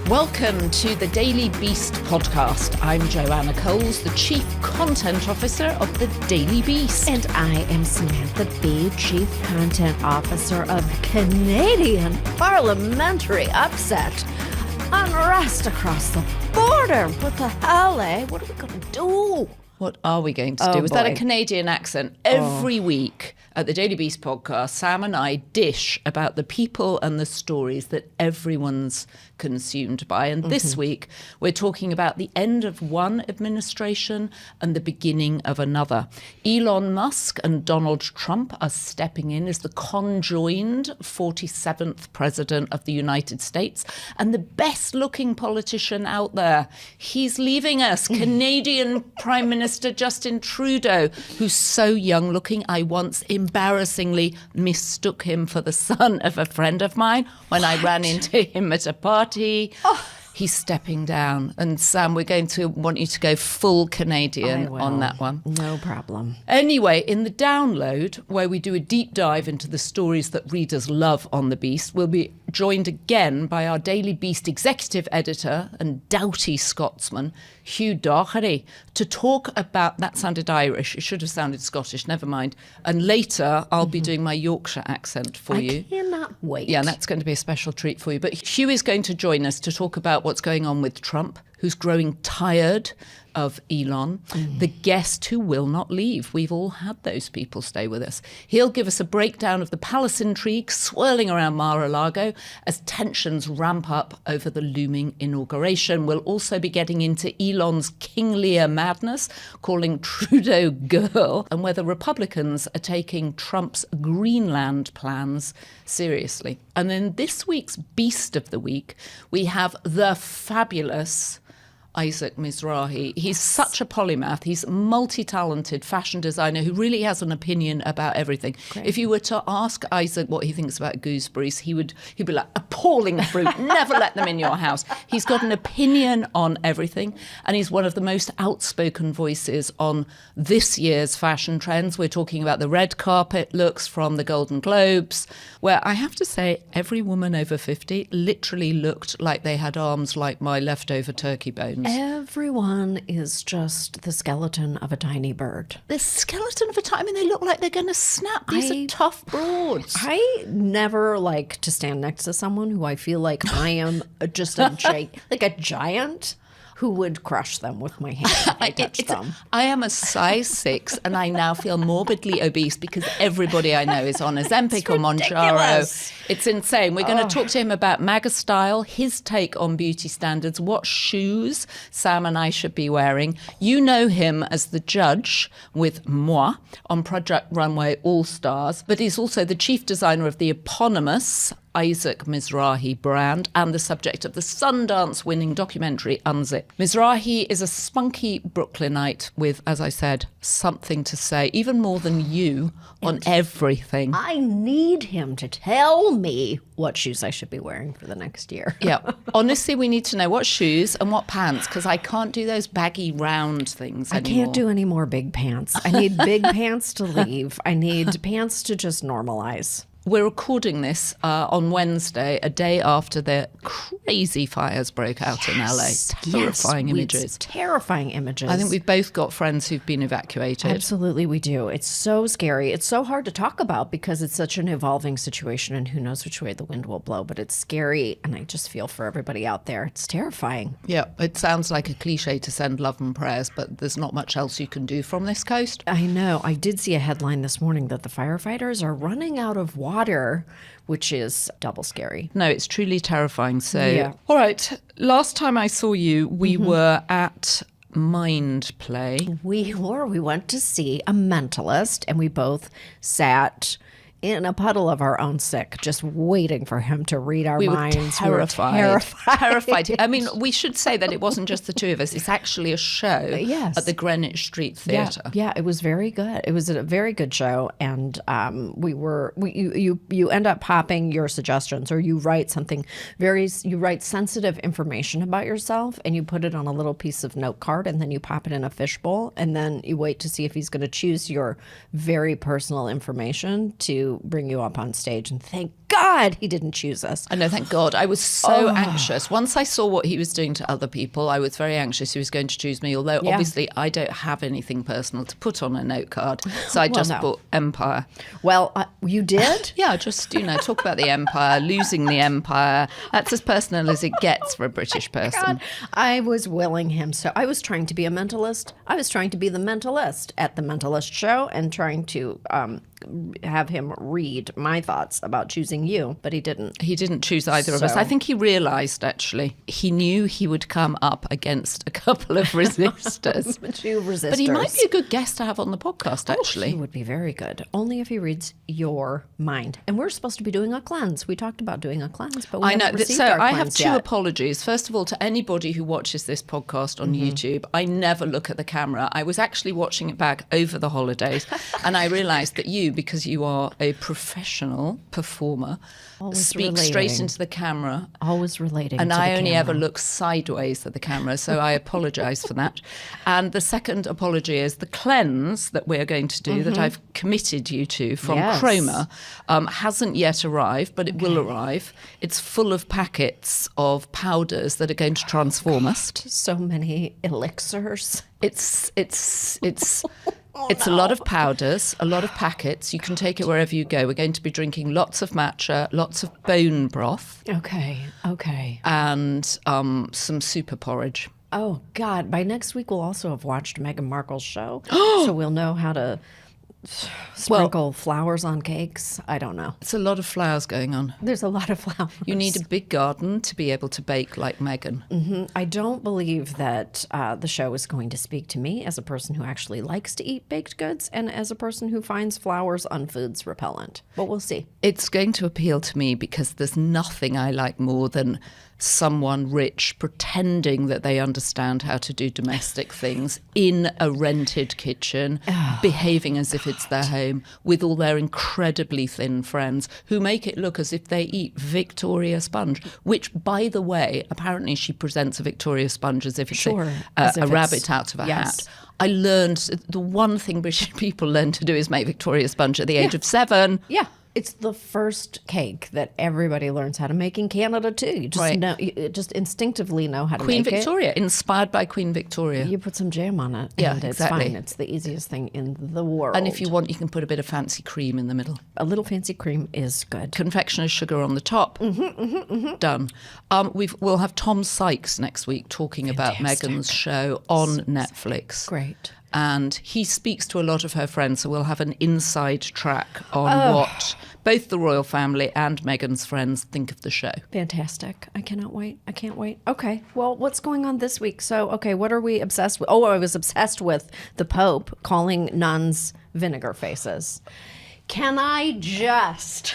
Welcome to the Daily Beast podcast. I'm Joanna Coles, the Chief Content Officer of the Daily Beast. And I am Samantha B., Chief Content Officer of Canadian Parliamentary Upset. Unrest across the border. What the hell, eh? What are we going to do? What are we going to do? Was that a Canadian accent? Every week at the Daily Beast podcast, Sam and I dish about the people and the stories that everyone's consumed by. And this week, we're talking about the end of one administration and the beginning of another. Elon Musk and Donald Trump are stepping in as the conjoined 47th president of the United States. And the best-looking politician out there, he's leaving us, Canadian Prime Minister Justin Trudeau, who's so young-looking, I once embarrassingly mistook him for the son of a friend of mine when I ran into him at a party. He's stepping down. And Sam, we're going to want you to go full Canadian on that one. No problem. Anyway, in the download, where we do a deep dive into the stories that readers love on The Beast, we'll be joined again by our Daily Beast executive editor and doughty Scotsman, Hugh Doherty, to talk about, that sounded Irish, it should have sounded Scottish, never mind. And later, I'll be doing my Yorkshire accent for you. I cannot wait. Yeah, that's going to be a special treat for you. But Hugh is going to join us to talk about what's going on with Trump, who's growing tired of Elon, the guest who will not leave. We've all had those people stay with us. He'll give us a breakdown of the palace intrigue swirling around Mar-a-Lago as tensions ramp up over the looming inauguration. We'll also be getting into Elon's King Lear madness, calling Trudeau girl, and whether Republicans are taking Trump's Greenland plans seriously. And then this week's Beast of the Week, we have the fabulous Isaac Mizrahi. He's such a polymath. He's a multi-talented fashion designer who really has an opinion about everything. Great. If you were to ask Isaac what he thinks about gooseberries, he'd be like, appalling fruit, never let them in your house. He's got an opinion on everything, and he's one of the most outspoken voices on this year's fashion trends. We're talking about the red carpet looks from the Golden Globes, where I have to say every woman over 50 literally looked like they had arms like my leftover turkey bones. Everyone is just the skeleton of a tiny bird. The skeleton of a tiny, I mean, they look like they're going to snap. These are tough broads. I never like to stand next to someone who I feel like I am just a giant who would crush them with my hand if I touched them. I am a size 6 and I now feel morbidly obese because everybody I know is on Ozempic or Mounjaro. It's insane. We're going to talk to him about MAGA style, his take on beauty standards, what shoes Sam and I should be wearing. You know him as the judge with Moi on Project Runway All-Stars, but he's also the chief designer of the eponymous Isaac Mizrahi brand and the subject of the Sundance-winning documentary Unzip. Mizrahi is a spunky Brooklynite with, as I said, something to say, even more than you, on everything. I need him to tell me what shoes I should be wearing for the next year. Yeah. Honestly, we need to know what shoes and what pants, because I can't do those baggy round things anymore. I can't do any more big pants. I need big pants to leave. I need pants to just normalize. We're recording this on Wednesday, a day after the crazy fires broke out in LA. Terrifying images. Terrifying images. I think we've both got friends who've been evacuated. Absolutely, we do. It's so scary. It's so hard to talk about because it's such an evolving situation and who knows which way the wind will blow. But it's scary, and I just feel for everybody out there. It's terrifying. Yeah, it sounds like a cliche to send love and prayers, but there's not much else you can do from this coast. I know. I did see a headline this morning that the firefighters are running out of water, which is double scary. No, it's truly terrifying. So, yeah. All right. Last time I saw you, we were at Mind Play. We went to see a mentalist, and we both sat in a puddle of our own sick, just waiting for him to read our minds. We were terrified. I mean, we should say that it wasn't just the two of us. It's actually a show at the Greenwich Street Theatre. Yeah, it was very good. It was a very good show, and you end up popping your suggestions, or you write sensitive information about yourself, and you put it on a little piece of note card, and then you pop it in a fishbowl, and then you wait to see if he's going to choose your very personal information to to bring you up on stage, and thank God he didn't choose us. I know, thank God. I was so anxious. Once I saw what he was doing to other people, I was very anxious he was going to choose me, although obviously I don't have anything personal to put on a note card. So I just bought Empire. Well, you did? Yeah, just, talk about the Empire, losing the Empire. That's as personal as it gets for a British person. God, I was willing him. So I was trying to be a mentalist. I was trying to be the mentalist at the Mentalist Show and trying to have him read my thoughts about choosing you, but he didn't. He didn't choose either of us. I think he realised, actually. He knew he would come up against a couple of resistors. Two resistors. But he might be a good guest to have on the podcast, actually. He would be very good, only if he reads your mind. And we're supposed to be doing a cleanse. We talked about doing a cleanse, but we haven't received our I have cleanse two yet. apologies. First of all, to anybody who watches this podcast on YouTube, I never look at the camera. I was actually watching it back over the holidays, and I realised that you, because you are a professional performer, speak straight into the camera. Always relating and to I the only camera. ever look sideways at the camera, so I apologise for that. And the second apology is the cleanse that we're going to do, that I've committed you to from Chroma, hasn't yet arrived, but it will arrive. It's full of packets of powders that are going to transform us. So many elixirs. It's a lot of powders, a lot of packets. You can take it wherever you go. We're going to be drinking lots of matcha, lots of bone broth. Okay. And some super porridge. Oh, God. By next week, we'll also have watched Meghan Markle's show. So we'll know how to sprinkle flowers on cakes. I don't know. It's a lot of flowers going on. There's a lot of flowers. You need a big garden to be able to bake like Meghan. I don't believe that the show is going to speak to me as a person who actually likes to eat baked goods and as a person who finds flowers on foods repellent. But we'll see. It's going to appeal to me because there's nothing I like more than someone rich pretending that they understand how to do domestic things in a rented kitchen, behaving as if it's their home, with all their incredibly thin friends who make it look as if they eat Victoria sponge, which, by the way, apparently she presents a Victoria sponge as if it's a rabbit out of a hat. I learned the one thing British people learn to do is make Victoria sponge at the age of 7. Yeah. It's the first cake that everybody learns how to make in Canada too. You just know, you just instinctively know how to Queen make Victoria, inspired by Queen Victoria. You put some jam on it, Yeah, and it's exactly. fine. It's the easiest thing in the world. And if you want, you can put a bit of fancy cream in the middle. a little fancy cream is good. Confectioner's sugar on the top. Done. We'll have Tom Sykes next week talking about Meghan's show on Netflix. Great. And he speaks to a lot of her friends, so we'll have an inside track on what both the royal family and Meghan's friends think of the show. Fantastic. I cannot wait. I can't wait. Okay. Well, what's going on this week? So, okay, what are we obsessed with? Oh, I was obsessed with the Pope calling nuns vinegar faces. Can I just...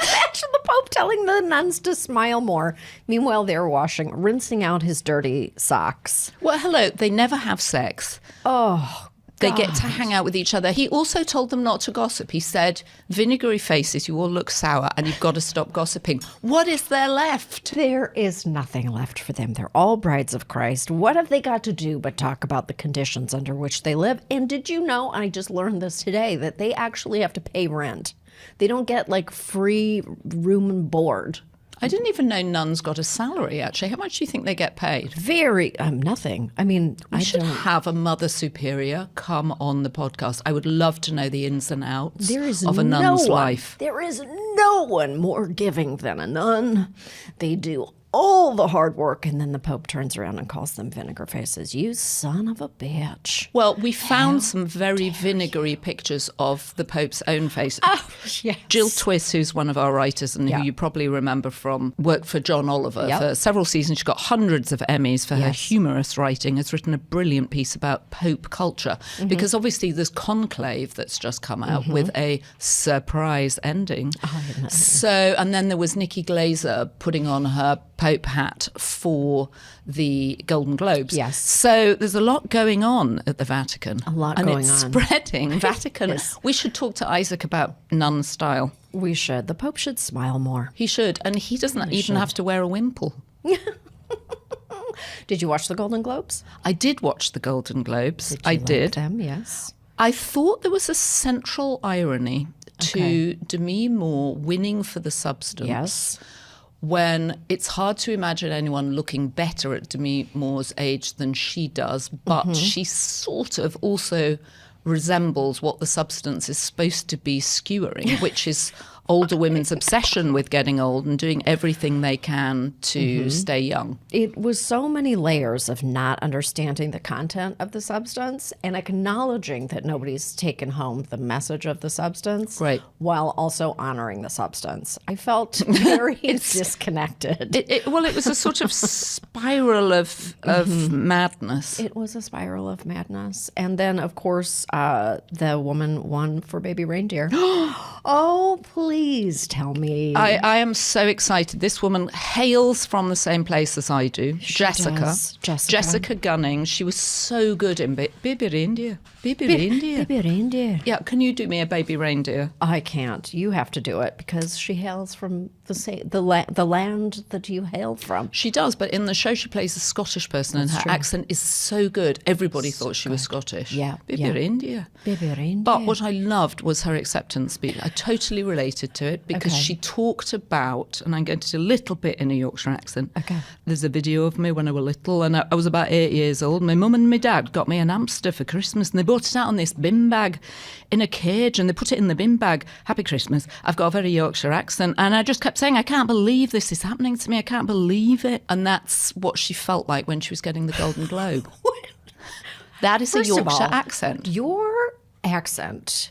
Imagine the Pope telling the nuns to smile more. Meanwhile, they're rinsing out his dirty socks. Well, hello, they never have sex. Oh, They get to hang out with each other. He also told them not to gossip. He said, vinegary faces, you all look sour and you've got to stop gossiping. What is there left? there is nothing left for them. They're all brides of Christ. What have they got to do but talk about the conditions under which they live? And did you know, I just learned this today, that they actually have to pay rent. They don't get like free room and board. I didn't even know nuns got a salary, actually. How much do you think they get paid? Very, nothing. I mean, I should have a mother superior come on the podcast. I would love to know the ins and outs of a nun's life. There is no one more giving than a nun. They do all the hard work, and then the Pope turns around and calls them vinegar faces. You son of a bitch. Well, we found some very vinegary pictures of the Pope's own face. Oh, yes. Jill Twiss, who's one of our writers and who you probably remember from work for John Oliver for several seasons. She got hundreds of Emmys for her humorous writing, has written a brilliant piece about Pope culture. Because obviously there's Conclave that's just come out with a surprise ending. So, and then there was Nikki Glaser putting on her Pope hat for the Golden Globes. Yes. So there's a lot going on at the Vatican. A lot and going it's on. spreading. Vatican. We should talk to Isaac about nun style. We should. The Pope should smile more. He should. And he doesn't even have to wear a wimple. Did you watch the Golden Globes? I did watch the Golden Globes. Did you like them? Yes. I thought there was a central irony to Demi Moore winning for the substance. Yes. When it's hard to imagine anyone looking better at Demi Moore's age than she does, but she sort of also resembles what the substance is supposed to be skewering, which is older women's obsession with getting old and doing everything they can to stay young. It was so many layers of not understanding the content of the substance and acknowledging that nobody's taken home the message of the substance, right, while also honoring the substance. I felt very disconnected. Well, it was a sort of spiral of madness. It was a spiral of madness. And then, of course, the woman won for Baby Reindeer. Oh, please tell me. I am so excited. This woman hails from the same place as I do. Jessica Gunning. She was so good in Baby Reindeer. Baby Reindeer. Yeah, can you do me a Baby Reindeer? I can't. You have to do it because she hails from the land that you hail from. She does, but in the show she plays a Scottish person and her accent is so good. Everybody thought she was Scottish. Yeah. Baby Reindeer. Baby Reindeer. But what I loved was her acceptance speech. I totally related to it because she talked about, and I'm going to do a little bit in a Yorkshire accent. Okay. There's a video of me when I was little and I was about 8 years old. My mum and my dad got me an hamster for Christmas and they brought it out on this bin bag in a cage and they put it in the bin bag. Happy Christmas. I've got a very Yorkshire accent and I just kept saying, I can't believe this is happening to me. I can't believe it. And that's what she felt like when she was getting the Golden Globe. That is a Yorkshire accent. Your accent,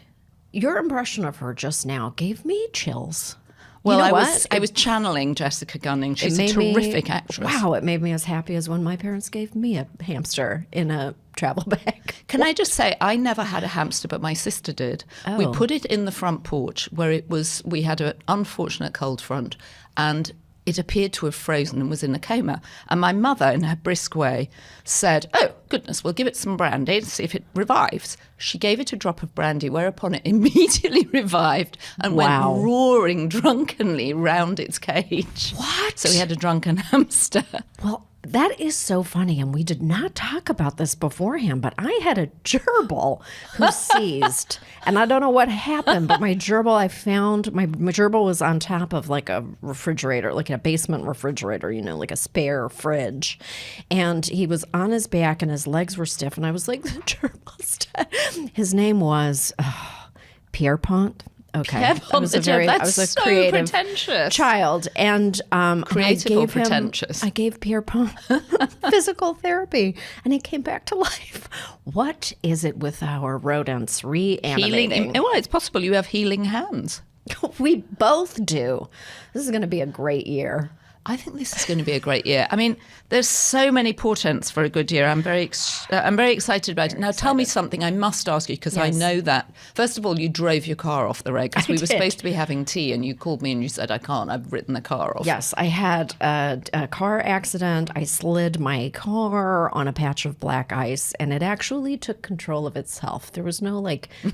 your impression of her just now gave me chills. Well, you know I was channeling Jessica Gunning. She's a terrific actress. Wow, it made me as happy as when my parents gave me a hamster in a travel bag. Can I just say, I never had a hamster, but my sister did. Oh. We put it in the front porch where we had an unfortunate cold front and it appeared to have frozen and was in a coma. And my mother, in her brisk way, said, oh, goodness, we'll give it some brandy and see if it revives. She gave it a drop of brandy, whereupon it immediately revived and went roaring drunkenly round its cage. What? So we had a drunken hamster. Well, that is so funny, and we did not talk about this beforehand, but I had a gerbil who seized, and I don't know what happened, but my gerbil, my gerbil was on top of like a refrigerator, like a basement refrigerator, like a spare fridge, and he was on his back and his legs were stiff, and I was like, the gerbil's dead. His name was Pierpont. Okay, I was a creative pretentious child, and creative or pretentious. I gave Pierpont physical therapy, and he came back to life. What is it with our rodents reanimating? Well, it's possible you have healing hands. We both do. This is going to be a great year. I think this is going to be a great year. I mean, there's so many portents for a good year. I'm very excited about it. Now, tell me something. I must ask you because I know that. First of all, you drove your car off the road because we were supposed to be having tea, and you called me and you said, "I can't. I've written the car off." Yes, I had a car accident. I slid my car on a patch of black ice, and it actually took control of itself. There was no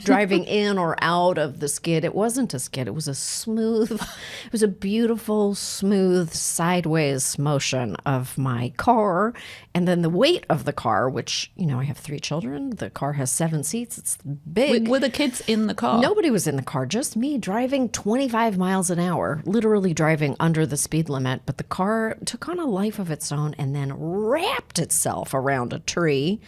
driving in or out of the skid. It wasn't a skid. It was a beautiful, smooth, sideways motion of my car, and then the weight of the car, which, I have 3 children. The car has 7 seats. It's big. Were the kids in the car? Nobody was in the car, just me driving 25 miles an hour, literally driving under the speed limit. But the car took on a life of its own and then wrapped itself around a tree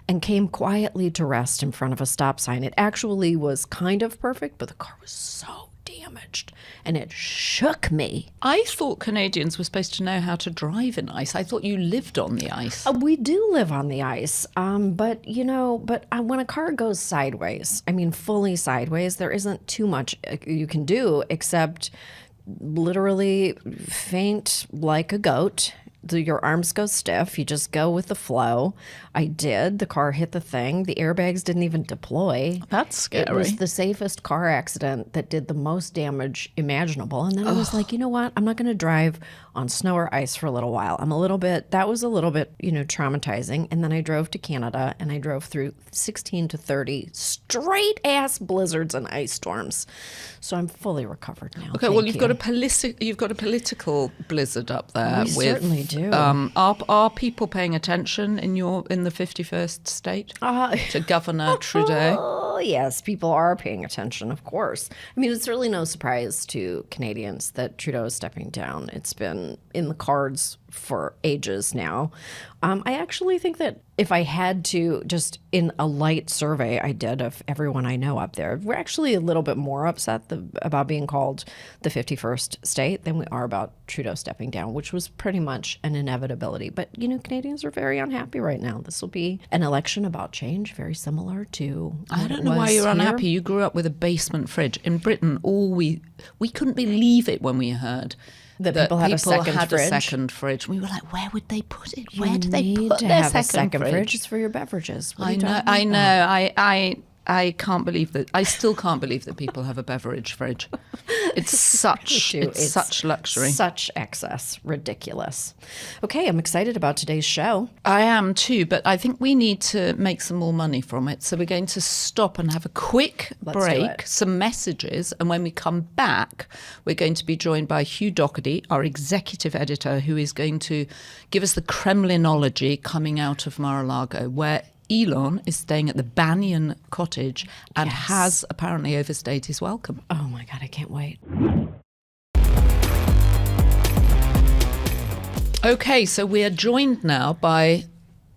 and came quietly to rest in front of a stop sign. It actually was kind of perfect, but the car was so damaged and it shook me. I thought Canadians were supposed to know how to drive in ice. I thought you lived on the ice. We do live on the ice, but when a car goes sideways, fully sideways, there isn't too much you can do except literally faint like a goat. Your arms go stiff. You just go with the flow. I did. The car hit the thing. The airbags didn't even deploy. That's scary. It was the safest car accident that did the most damage imaginable. And then I was like, you know what? I'm not going to drive on snow or ice for a little while. That was a little bit, traumatizing. And then I drove to Canada and I drove through 16 to 30 straight ass blizzards and ice storms. So I'm fully recovered now. Okay, you've got a political blizzard up there. We certainly do. Are people paying attention in the 51st state to Governor Trudeau? Well, yes, people are paying attention, of course. I mean, it's really no surprise to Canadians that Trudeau is stepping down. It's been in the cards for ages now. I actually think that if I had to, just in a light survey I did of everyone I know up there, we're actually a little bit more upset about being called the 51st state than we are about Trudeau stepping down, which was pretty much an inevitability. But, Canadians are very unhappy right now. This will be an election about change, very similar to I don't know why you're unhappy. You grew up with a basement fridge. In Britain, we couldn't believe it when we heard that people had a second fridge. We were like, where would they put it? You Where do they need put to their have a second fridge? It's for your beverages. What are you know. talking about? I can't believe that. I still can't believe that people have a beverage fridge. It's such luxury. Such excess. Ridiculous. Okay, I'm excited about today's show. I am too, but I think we need to make some more money from it. So we're going to stop and have a quick break, some messages, and when we come back, we're going to be joined by Hugh Doherty, our executive editor, who is going to give us the Kremlinology coming out of Mar-a-Lago, where Elon is staying at the Banyan Cottage and has apparently overstayed his welcome. Oh my God, I can't wait. Okay, so we are joined now by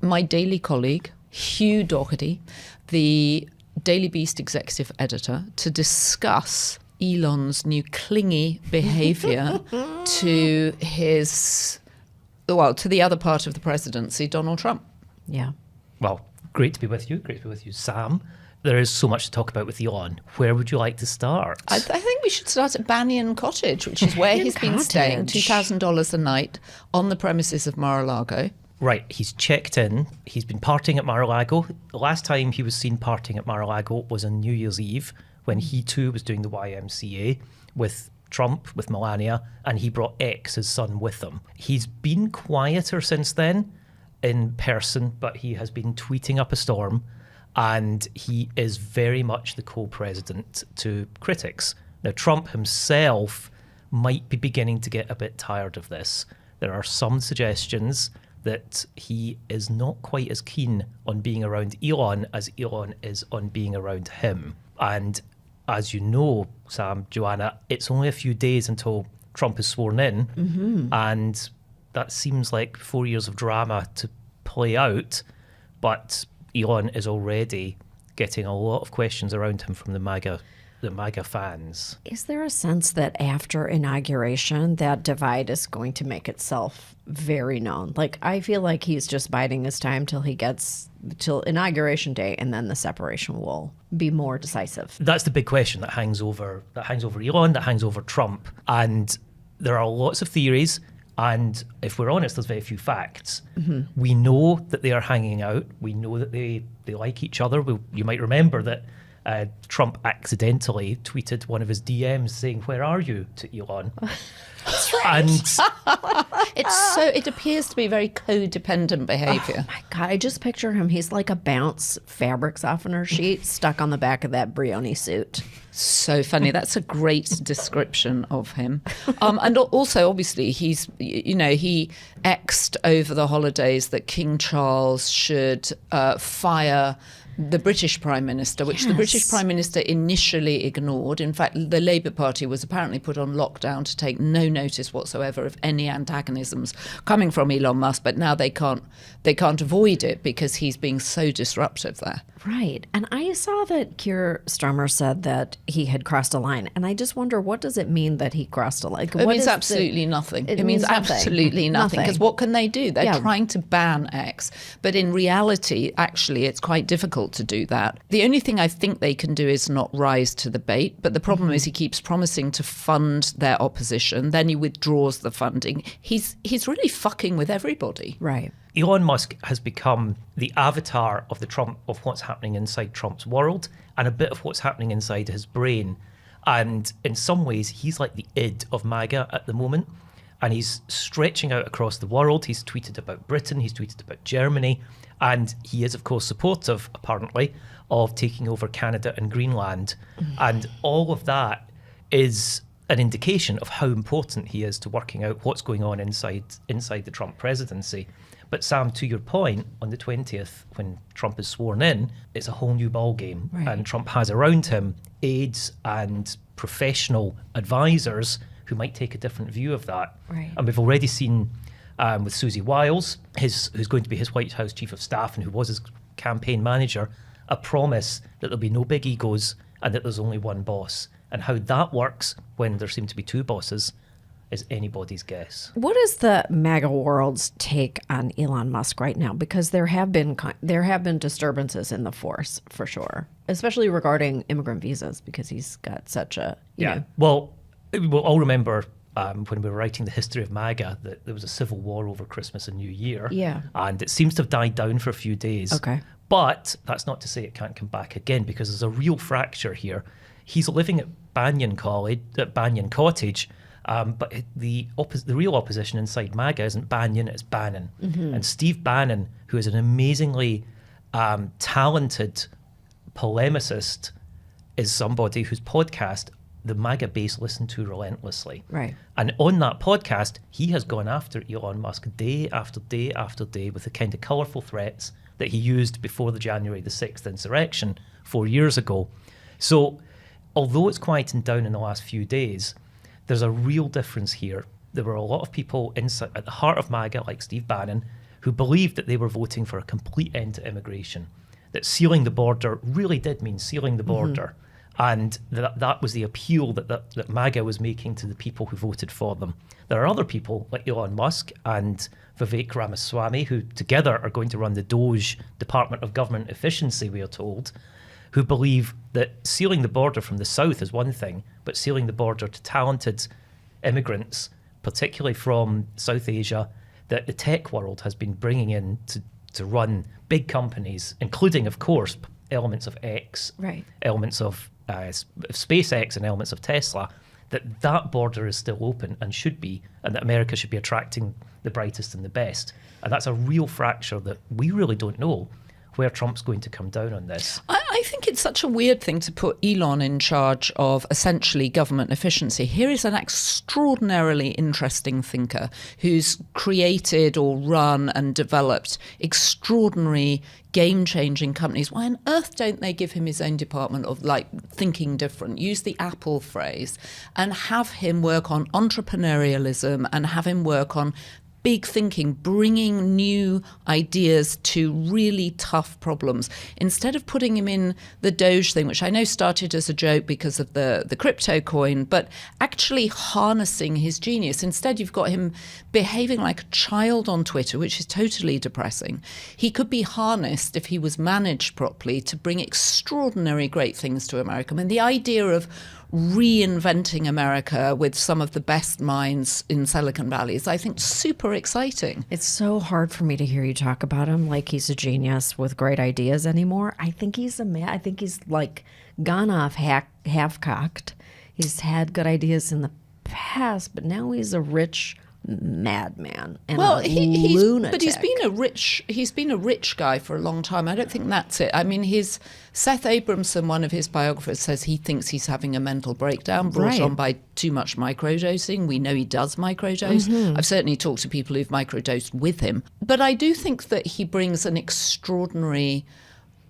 my daily colleague, Hugh Doherty, the Daily Beast executive editor, to discuss Elon's new clingy behavior to to the other part of the presidency, Donald Trump. Yeah. Well, great to be with you. Great to be with you, Sam. There is so much to talk about with Elon. Where would you like to start? I think we should start at Banyan Cottage, which is where he's been staying, $2,000 a night on the premises of Mar-a-Lago. Right, he's checked in. He's been partying at Mar-a-Lago. The last time he was seen partying at Mar-a-Lago was on New Year's Eve, when he too was doing the YMCA with Trump, with Melania, and he brought X, his son, with him. He's been quieter since then in person, but he has been tweeting up a storm, and he is very much the co-president to critics. Now, Trump himself might be beginning to get a bit tired of this. There are some suggestions that he is not quite as keen on being around Elon as Elon is on being around him. And as you know, Sam, Joanna, it's only a few days until Trump is sworn in, and that seems like 4 years of drama to play out, but Elon is already getting a lot of questions around him from the MAGA fans. Is there a sense that after inauguration, that divide is going to make itself very known? Like, I feel like he's just biding his time till inauguration day, and then the separation will be more decisive. That's the big question that hangs over Elon, that hangs over Trump, and there are lots of theories. And if we're honest, there's very few facts. We know that they are hanging out. We know that they like each other. You might remember that Trump accidentally tweeted one of his DMs saying, "Where are you?" to Elon. That's right. And it appears to be very codependent behavior. Oh my God, I just picture him. He's like a bounce fabric softener sheet stuck on the back of that Brioni suit. So funny. That's a great description of him. And also, obviously, he X'd over the holidays that King Charles should fire the British Prime Minister, which the British Prime Minister initially ignored. In fact, the Labour Party was apparently put on lockdown to take no notice whatsoever of any antagonisms coming from Elon Musk, but now they can't avoid it because he's being so disruptive there. Right. And I saw that Keir Starmer said that he had crossed a line. And I just wonder, what does it mean that he crossed a line? It means absolutely nothing. It means absolutely nothing. Because what can they do? They're trying to ban X. But in reality, actually, it's quite difficult to do that. The only thing I think they can do is not rise to the bait. But the problem is he keeps promising to fund their opposition. Then he withdraws the funding. He's really fucking with everybody. Right. Elon Musk has become the avatar of what's happening inside Trump's world and a bit of what's happening inside his brain. And in some ways, he's like the id of MAGA at the moment. And he's stretching out across the world. He's tweeted about Britain. He's tweeted about Germany. And he is, of course, supportive, apparently, of taking over Canada and Greenland. And all of that is an indication of how important he is to working out what's going on inside the Trump presidency. But Sam, to your point, on the 20th, when Trump is sworn in, it's a whole new ballgame. Right. And Trump has around him aides and professional advisors who might take a different view of that. Right. And we've already seen with Susie Wiles, who's going to be his White House chief of staff and who was his campaign manager, a promise that there'll be no big egos and that there's only one boss. And how that works when there seem to be two bosses is anybody's guess. What is the MAGA world's take on Elon Musk right now? Because there have been disturbances in the force, for sure, especially regarding immigrant visas, because he's got such a, you know. Well, we'll all remember when we were writing the history of MAGA that there was a civil war over Christmas and New Year. Yeah. And it seems to have died down for a few days. Okay. But that's not to say it can't come back again, because there's a real fracture here. He's living at Banyan Cottage, but the real opposition inside MAGA isn't Banyan, it's Bannon. Mm-hmm. And Steve Bannon, who is an amazingly talented polemicist, is somebody whose podcast the MAGA base listen to relentlessly. Right. And on that podcast, he has gone after Elon Musk day after day after day with the kind of colourful threats that he used before the January the 6th insurrection 4 years ago. So although it's quieting down in the last few days, there's a real difference here. There were a lot of people inside, at the heart of MAGA, like Steve Bannon, who believed that they were voting for a complete end to immigration, that sealing the border really did mean sealing the border. Mm-hmm. And that was the appeal that MAGA was making to the people who voted for them. There are other people like Elon Musk and Vivek Ramaswamy, who together are going to run the DOGE, Department of Government Efficiency, we are told, who believe that sealing the border from the south is one thing, but sealing the border to talented immigrants, particularly from South Asia, that the tech world has been bringing in to run big companies, including, of course, elements of X, right, elements of SpaceX and elements of Tesla, that border is still open and should be, and that America should be attracting the brightest and the best. And that's a real fracture that we really don't know where Trump's going to come down on this. I think it's such a weird thing to put Elon in charge of essentially government efficiency. Here is an extraordinarily interesting thinker who's created or run and developed extraordinary game-changing companies. Why on earth don't they give him his own department of like thinking different, use the Apple phrase, and have him work on entrepreneurialism and have him work on big thinking, bringing new ideas to really tough problems. Instead of putting him in the Doge thing, which I know started as a joke because of the crypto coin, but actually harnessing his genius. Instead, you've got him behaving like a child on Twitter, which is totally depressing. He could be harnessed, if he was managed properly, to bring extraordinary great things to America. I mean, the idea of reinventing America with some of the best minds in Silicon Valley is, I think, super exciting. It's so hard for me to hear you talk about him like he's a genius with great ideas anymore. I think he's I think he's like gone off half-cocked. He's had good ideas in the past, but now he's a rich madman and lunatic. But he's been a rich guy for a long time. I don't think that's it. I mean, Seth Abramson, one of his biographers, says he thinks he's having a mental breakdown brought on by too much microdosing. We know he does microdose. Mm-hmm. I've certainly talked to people who've microdosed with him. But I do think that he brings an extraordinary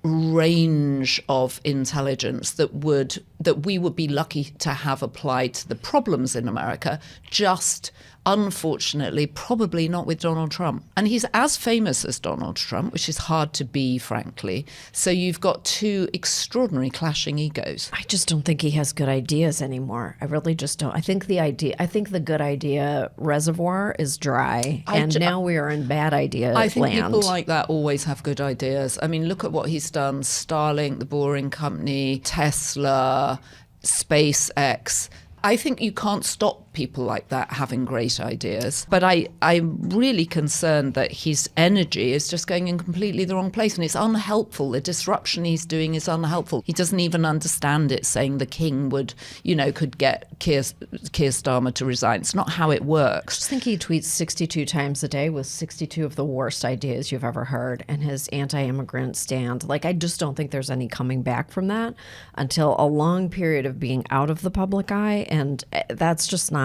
range of intelligence that we would be lucky to have applied to the problems in America, just unfortunately probably not with Donald Trump. And he's as famous as Donald Trump, which is hard to be, frankly. So you've got two extraordinary clashing egos. I just don't think he has good ideas anymore. I really just don't. I think the good idea reservoir is dry, now we are in bad idea I think land. People like that always have good ideas. I mean, look at what he's done. Starlink, the Boring Company, Tesla, SpaceX. I think you can't stop people like that having great ideas. But I'm really concerned that his energy is just going in completely the wrong place, and it's unhelpful. The disruption he's doing is unhelpful. He doesn't even understand it, saying the king could get Keir Starmer to resign. It's not how it works. I just think he tweets 62 times a day with 62 of the worst ideas you've ever heard, and his anti-immigrant stand. Like, I just don't think there's any coming back from that until a long period of being out of the public eye, and that's just not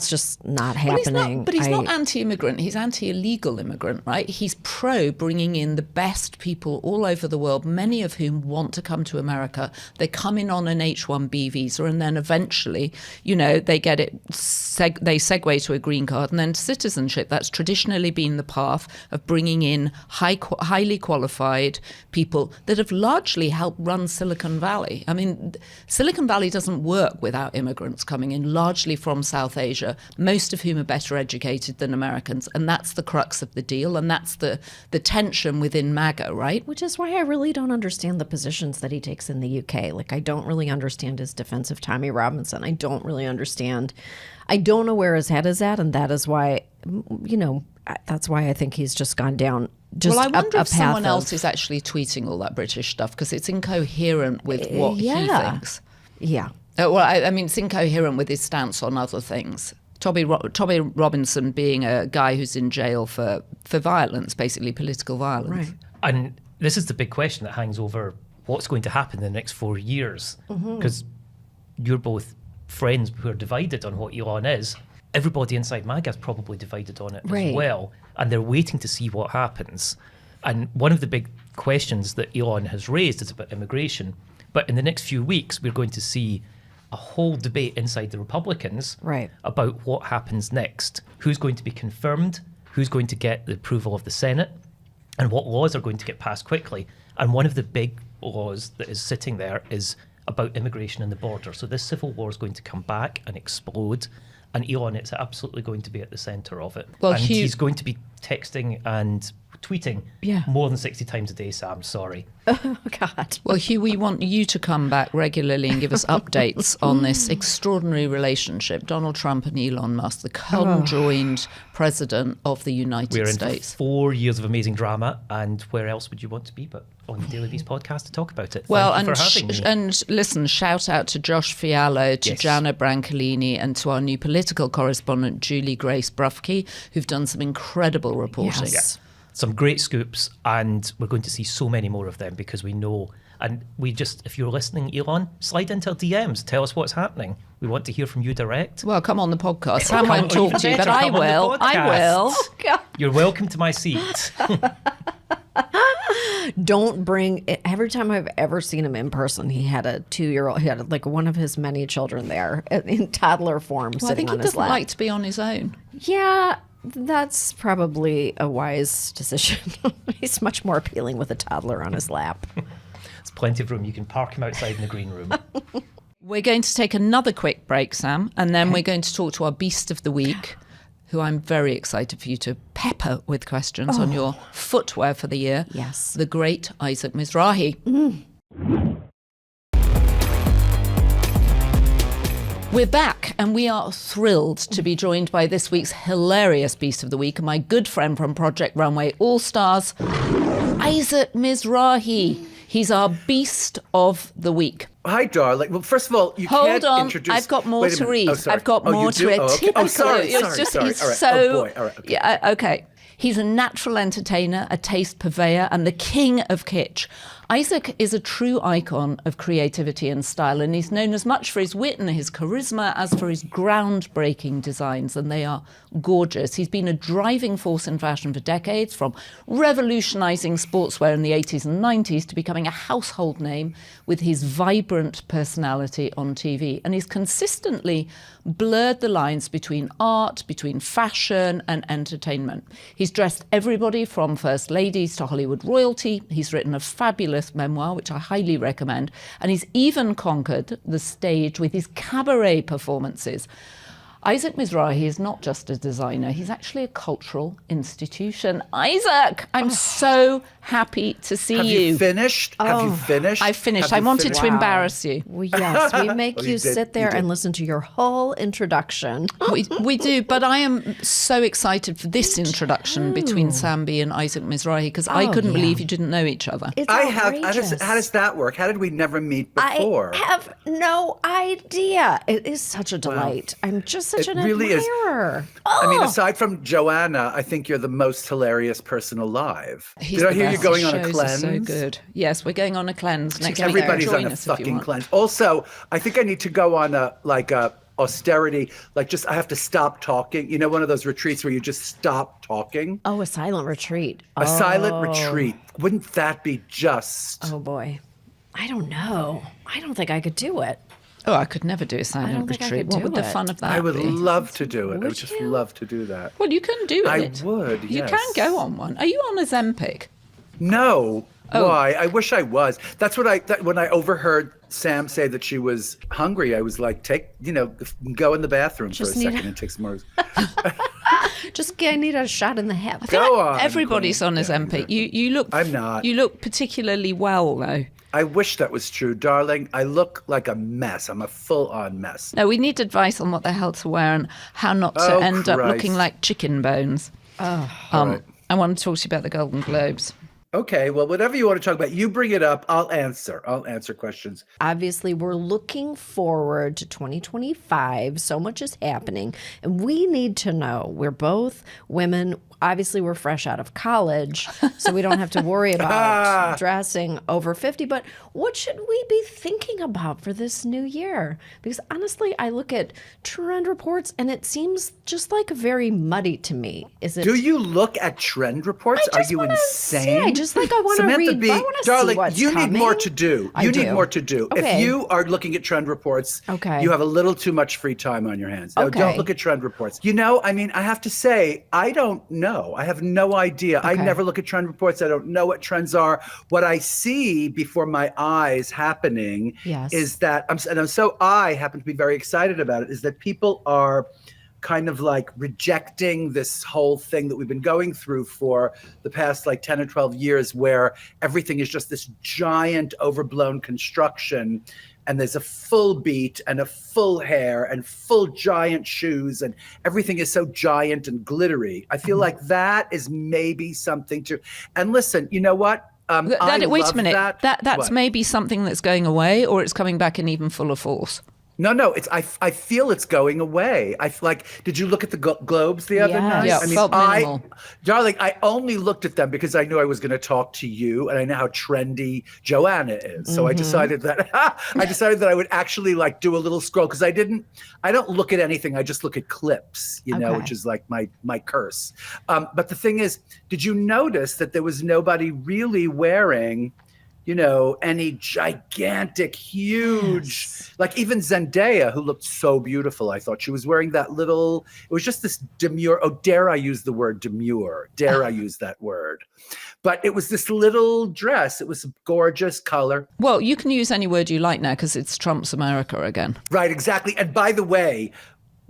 just not happening. But he's not anti-immigrant. He's anti-illegal immigrant, right? He's pro bringing in the best people all over the world, many of whom want to come to America. They come in on an H-1B visa, and then eventually, they get it. They segue to a green card and then to citizenship. That's traditionally been the path of bringing in highly qualified people that have largely helped run Silicon Valley. I mean, Silicon Valley doesn't work without immigrants coming in, largely from South Asia, most of whom are better educated than Americans. And that's the crux of the deal. And that's the tension within MAGA, right? Which is why I really don't understand the positions that he takes in the UK. Like, I don't really understand his defense of Tommy Robinson. I don't know where his head is at. And that is why, that's why I think he's just gone down I wonder if someone else is actually tweeting all that British stuff, because it's incoherent with what he thinks. Yeah. I mean, it's incoherent with his stance on other things. Tommy Robinson being a guy who's in jail for violence, basically political violence. Right. And this is the big question that hangs over what's going to happen in the next 4 years. Because you're both friends who are divided on what Elon is. Everybody inside MAGA is probably divided on it as well. And they're waiting to see what happens. And one of the big questions that Elon has raised is about immigration. But in the next few weeks, we're going to see a whole debate inside the Republicans about what happens next. Who's going to be confirmed? Who's going to get the approval of the Senate? And what laws are going to get passed quickly? And one of the big laws that is sitting there is about immigration and the border. So this civil war is going to come back and explode. And Elon is absolutely going to be at the centre of it. Well, and he's going to be texting and tweeting Yeah. more than 60 times a day, Sam. Sorry. Oh, God. Well, Hugh, we want you to come back regularly and give us updates on this extraordinary relationship, Donald Trump and Elon Musk, the conjoined president of the United We're in States. 4 years of amazing drama, and where else would you want to be but on the Daily Beast podcast to talk about it? Well, Thank you for having me. and listen, shout out to Josh Fiallo, to Yes. Gianna Brancalini, and to our new political correspondent, Julie Grace Brufke, who've done some incredible reporting. Yes. Some great scoops, and we're going to see so many more of them because we know. And we just, if you're listening, Elon, slide into our DMs. Tell us what's happening. We want to hear from you direct. Well, come on the podcast. Sam Come won't on, talk to you, but better, I come on the will. I podcast. will. You're welcome to my seat. Don't bring every time I've ever seen him in person, he had a 2-year-old, he had like one of his many children there in toddler form Well, I sitting think he on his doesn't lap. like to be on his own. Yeah, that's probably a wise decision. He's much more appealing with a toddler on his lap. There's plenty of room. You can park him outside in the green room. We're going to take another quick break, Sam, and then we're going to talk to our Beast of the Week, who I'm very excited for you to pepper with questions on your footwear for the year. Yes. The great Isaac Mizrahi. We're back, and we are thrilled to be joined by this week's hilarious Beast of the Week and my good friend from Project Runway All-Stars, Isaac Mizrahi. He's our Beast of the Week. Hi, darling. Well, first of all, you Hold can't on, introduce... I've got more Wait a to minute. read. Oh, sorry. I've got Oh, more you to do? read. Oh, okay. Oh, sorry. It's just, Sorry. he's All right. so... Oh, boy. All right. Okay. Yeah, okay. He's a natural entertainer, a taste purveyor, and the king of kitsch. Isaac is a true icon of creativity and style, and he's known as much for his wit and his charisma as for his groundbreaking designs, and they are gorgeous. He's been a driving force in fashion for decades, from revolutionizing sportswear in the 80s and 90s to becoming a household name with his vibrant personality on TV. And he's consistently blurred the lines between art, between fashion and entertainment. He's dressed everybody from first ladies to Hollywood royalty. He's written a fabulous memoir, which I highly recommend. And he's even conquered the stage with his cabaret performances. Isaac Mizrahi is not just a designer, he's actually a cultural institution. Isaac, I'm so happy to see Have you finished? Have you finished? I've finished. Have I you wanted finished? to embarrass you. Well, yes, we make Well, you you did. sit there You did. and listen to your whole introduction. We do, but I am so excited for this introduction between Sam B and Isaac Mizrahi, because I couldn't believe you didn't know each other. It's I have... outrageous. How does that work? How did we never meet before? I have no idea. It is such a delight. I'm just such It an really is. admirer. I mean, aside from Joanna, I think you're the most hilarious person alive. He's Did I the hear you best. going His on a shows are cleanse? so good. Yes, we're going on a cleanse next week. Everybody's Join on a us if you fucking want. cleanse. Also, I think I need to go on a austerity, like just I have to stop talking. You know, one of those retreats where you just stop talking. Oh, a silent retreat. A silent retreat. Wouldn't that be just? Oh boy. I don't know. I don't think I could do it. Oh, I could never do a silent think I retreat. could What do would the it. fun of that I would be? love to do it. I would Would just you? love to do that. Well, you can do I it. would, You yes. can go on one. Are you on Ozempic? No. Oh. Why? I wish I was. That's what when I overheard Sam say that she was hungry, I was like, go in the bathroom Just for a need second and take some more. I need a shot in the hip. Go on. Everybody's on Ozempic. You look. I'm not. You look particularly well, though. I wish that was true, darling. I look like a mess. I'm a full-on mess. No, we need advice on what the hell to wear and how not to Oh, end up Christ. looking like chicken bones. All right. I want to talk to you about the Golden Globes. Okay, well, whatever you want to talk about, you bring it up. I'll answer. I'll answer questions. Obviously, we're looking forward to 2025. So much is happening. And we need to know. We're both women. Obviously, we're fresh out of college, so we don't have to worry about dressing over 50. But what should we be thinking about for this new year? Because honestly, I look at trend reports, and it seems just like very muddy to me. Is it? Do you look at trend reports? I just Are you wanna insane? see. I just like I want to Samantha read. B, I want to see darling, what's you coming. need more to do. I You do. need more to do. Okay. If you are looking at trend reports, Okay. you have a little too much free time on your hands. No, Okay. don't look at trend reports. You know, I mean, I have to say, I don't know. I have no idea. I Okay. never look at trend reports. I don't know what trends are. What I see before my eyes happening Yes. is that, I happen to be very excited about it, is that people are kind of like rejecting this whole thing that we've been going through for the past like 10 or 12 years, where everything is just this giant overblown construction, and there's a full beat and a full hair and full giant shoes, and everything is so giant and glittery. I feel like that is maybe something to, and listen, you know what? Wait a minute. That's What? maybe something that's going away, or it's coming back in even fuller force. No, it's I feel it's going away. Did you look at the Globes the other Yes. night? Yeah, I mean, felt minimal. darling, I only looked at them because I knew I was going to talk to you, and I know how trendy Joanna is. So I decided that I would actually like do a little scroll, because I don't look at anything. I just look at clips, Okay. which is like my curse. But the thing is, did you notice that there was nobody really wearing, any gigantic, huge, like even Zendaya, who looked so beautiful. I thought she was wearing that little, it was just this demure, dare I use the word demure? Dare I use that word? But it was this little dress. It was a gorgeous color. Well, you can use any word you like now because it's Trump's America again. Right, exactly. And by the way,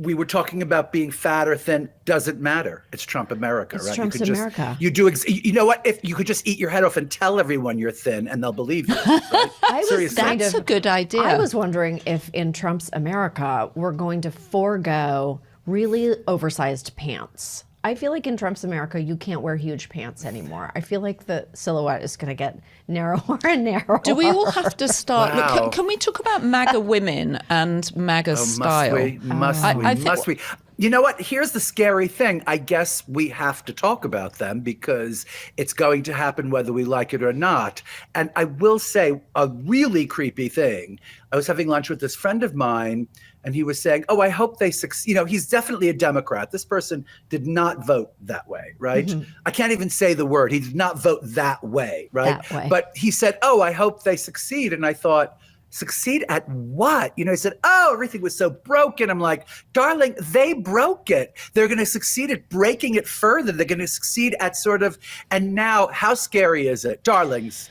we were talking about being fat or thin. Doesn't matter. It's Trump America, It's right? Trump's you could America. You know what? If you could just eat your head off and tell everyone you're thin, and they'll believe you. Right? I was Seriously. kind That's of- a good idea. I was wondering if in Trump's America, we're going to forego really oversized pants. I feel like in Trump's America, you can't wear huge pants anymore. I feel like the silhouette is going to get narrower and narrower. Do we all have to start? Wow. Look, can we talk about MAGA women and MAGA style? Must we? You know what? Here's the scary thing. I guess we have to talk about them because it's going to happen whether we like it or not. And I will say a really creepy thing. I was having lunch with this friend of mine, and he was saying, I hope they succeed. He's definitely a Democrat. This person did not vote that way, right? Mm-hmm. I can't even say the word. He did not vote that way, right? That way. But he said, I hope they succeed. And I thought, succeed at what? He said, everything was so broken. I'm like, darling, they broke it. They're going to succeed at breaking it further. They're going to succeed at and now how scary is it? Darlings,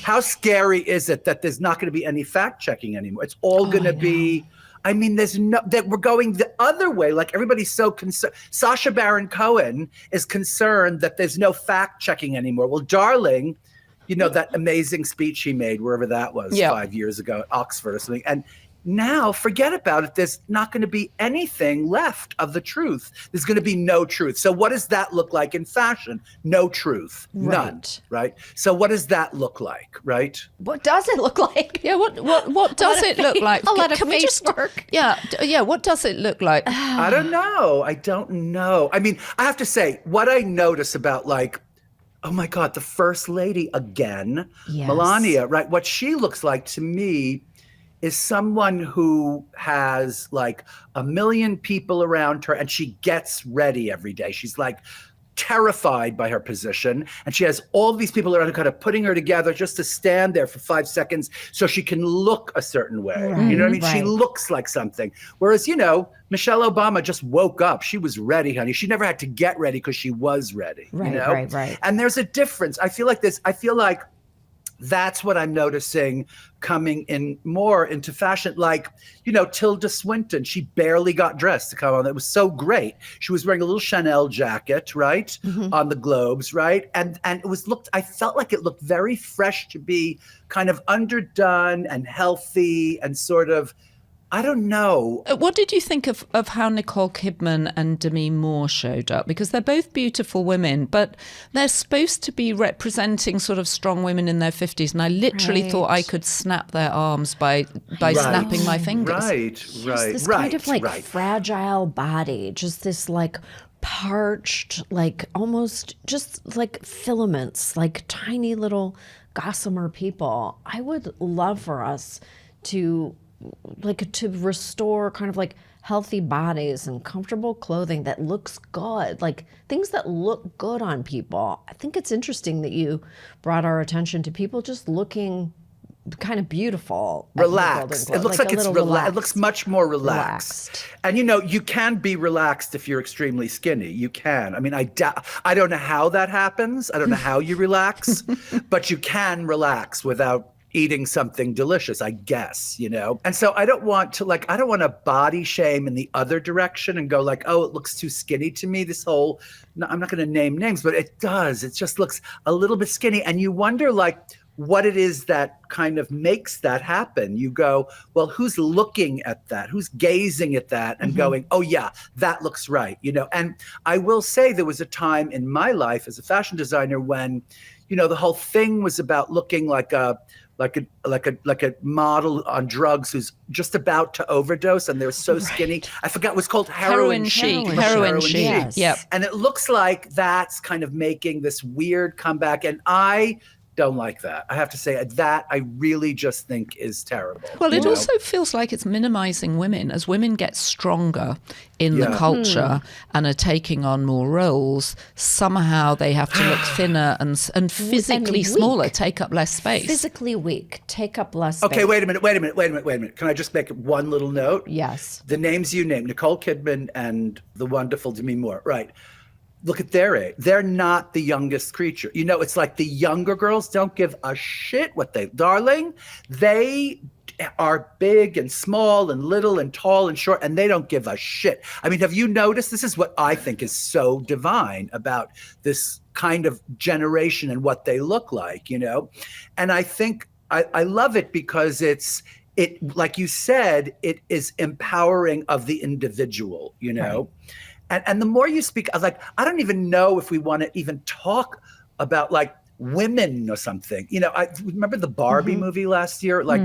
how scary is it that there's not going to be any fact checking anymore? It's all going to be, that we're going the other way. Like everybody's so concerned. Sacha Baron Cohen is concerned that there's no fact checking anymore. Well, darling, that amazing speech he made, wherever that was 5 years ago at Oxford or something. And now forget about it. There's not going to be anything left of the truth. There's going to be no truth. So what does that look like in fashion? No truth. None. Right. So what does that look like? Right. What does it look like? Yeah, what does it look like? A lot of Can we face work. Yeah, what does it look like? I don't know. I mean, I have to say, what I notice about oh my God, the first lady again, Yes. Melania, right? What she looks like to me is someone who has like 1 million people around her and she gets ready every day. She's like terrified by her position, and she has all these people around her kind of putting her together just to stand there for 5 seconds so she can look a certain way. You know what I mean? She looks like something. Whereas, you know, Michelle Obama just woke up. She was ready, honey. She never had to get ready because she was ready. Right, you know? right. And there's a difference. I feel like that's what I'm noticing coming in more into fashion. Like, you know, Tilda Swinton, she barely got dressed to come on. That was so great. She was wearing a little Chanel jacket, right, on the Globes, right? And I felt like it looked very fresh to be kind of underdone and healthy and sort of, I don't know. What did you think of how Nicole Kidman and Demi Moore showed up? Because they're both beautiful women, but they're supposed to be representing sort of strong women in their 50s. And I literally thought I could snap their arms by snapping my fingers. This kind of like fragile body, just this like parched, like almost just like filaments, like tiny little gossamer people. I would love for us to restore kind of like healthy bodies and comfortable clothing that looks good, like things that look good on people. I think it's interesting that you brought our attention to people just looking kind of beautiful. Relaxed. It looks like it's relaxed. It looks much more relaxed. And you know, you can be relaxed if you're extremely skinny. You can. I mean, I don't know how that happens. I don't know how you relax, but you can relax without eating something delicious, I guess, you know? And so I don't want to body shame in the other direction and go like, oh, it looks too skinny to me. I'm not going to name names, but it does. It just looks a little bit skinny. And you wonder like what it is that kind of makes that happen. You go, well, who's looking at that? Who's gazing at that and going, oh yeah, that looks right, you know? And I will say there was a time in my life as a fashion designer when, you know, the whole thing was about looking like a model on drugs who's just about to overdose and they're so skinny. I forgot, it was called heroin chic. Heroin chic. Yes. Yep. And it looks like that's kind of making this weird comeback. And I don't like that. I have to say that I really just think is terrible. Well, it also feels like it's minimizing women. As women get stronger in the culture and are taking on more roles, somehow they have to look thinner and physically smaller, take up less space. Physically weak, take up less space. Okay, wait a minute. Can I just make one little note? Yes. The names you named, Nicole Kidman and the wonderful Demi Moore, right? Look at their age. They're not the youngest creature. You know, it's like the younger girls don't give a shit darling, they are big and small and little and tall and short, and they don't give a shit. I mean, have you noticed? This is what I think is so divine about this kind of generation and what they look like, you know? And I think I love it because it, like you said, it is empowering of the individual, you know? Right. And the more you speak, I was like, I don't even know if we want to even talk about like women or something. You know, I remember the Barbie movie last year, like,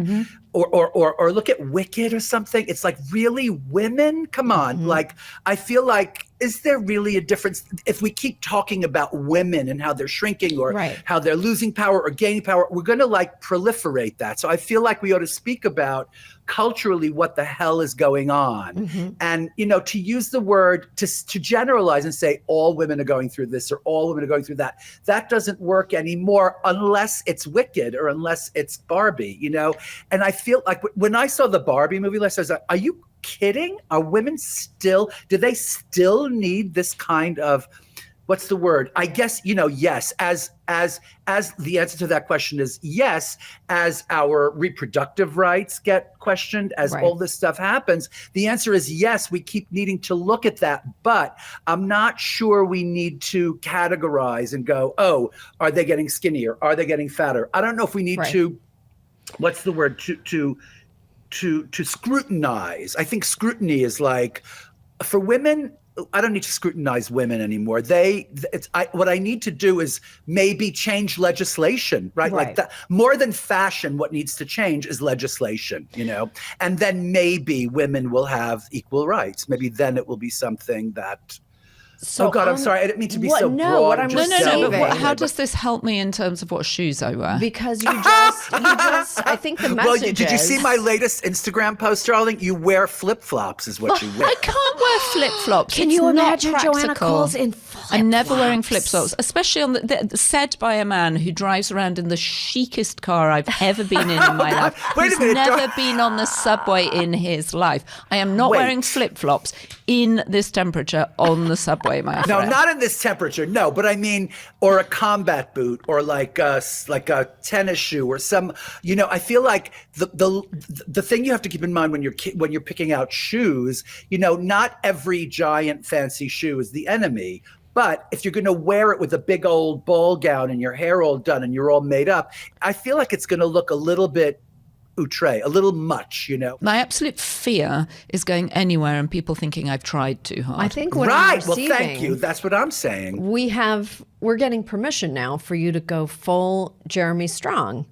or look at Wicked or something. It's like, really, women? Come on. Like, I feel like, is there really a difference if we keep talking about women and how they're shrinking or how they're losing power or gaining power? We're going to like proliferate that. So I feel like we ought to speak about culturally what the hell is going on. And, you know, to use the word to generalize and say all women are going through this or all women are going through that, that doesn't work anymore unless it's Wicked or unless it's Barbie, you know? And I feel like when I saw the Barbie movie last, I was like, are you kidding? Are women do they still need this kind of, what's the word? I guess, you know, yes, as the answer to that question is yes, as our reproductive rights get questioned, as all this stuff happens, the answer is yes, we keep needing to look at that. But I'm not sure we need to categorize and go, oh, are they getting skinnier? Are they getting fatter? I don't know if we need to, what's the word, to scrutinize. I think scrutiny is like, for women, I don't need to scrutinize women anymore. What I need to do is maybe change legislation, right? Like that, more than fashion, what needs to change is legislation, you know? And then maybe women will have equal rights. Maybe then it will be something that So oh God, I'm sorry. I didn't mean to be what- so no, broad. what and I'm just No, receiving. but Saving. how does this help me in terms of what shoes I wear? Because you just, I think the message Well, did you see my latest Instagram post, darling? You wear flip-flops is what you wear. I can't wear flip-flops. Can It's you not imagine Joanna practical. Coles in I'm never wearing flip-flops? flip-flops, especially on said by a man who drives around in the chicest car I've ever been in my life. Wait a Who's minute, never been on the subway in his life. I am not Wait. wearing flip-flops in this temperature on the subway, my No, friend. not in this temperature. No, but I mean, or a combat boot, or like a tennis shoe, or some. You know, I feel like the thing you have to keep in mind when you're picking out shoes. You know, not every giant fancy shoe is the enemy. But if you're going to wear it with a big old ball gown and your hair all done and you're all made up, I feel like it's going to look a little bit outre, a little much, you know. My absolute fear is going anywhere and people thinking I've tried too hard. I think what I'm Right. Well, receiving, thank you. That's what I'm saying. we're getting permission now for you to go full Jeremy Strong.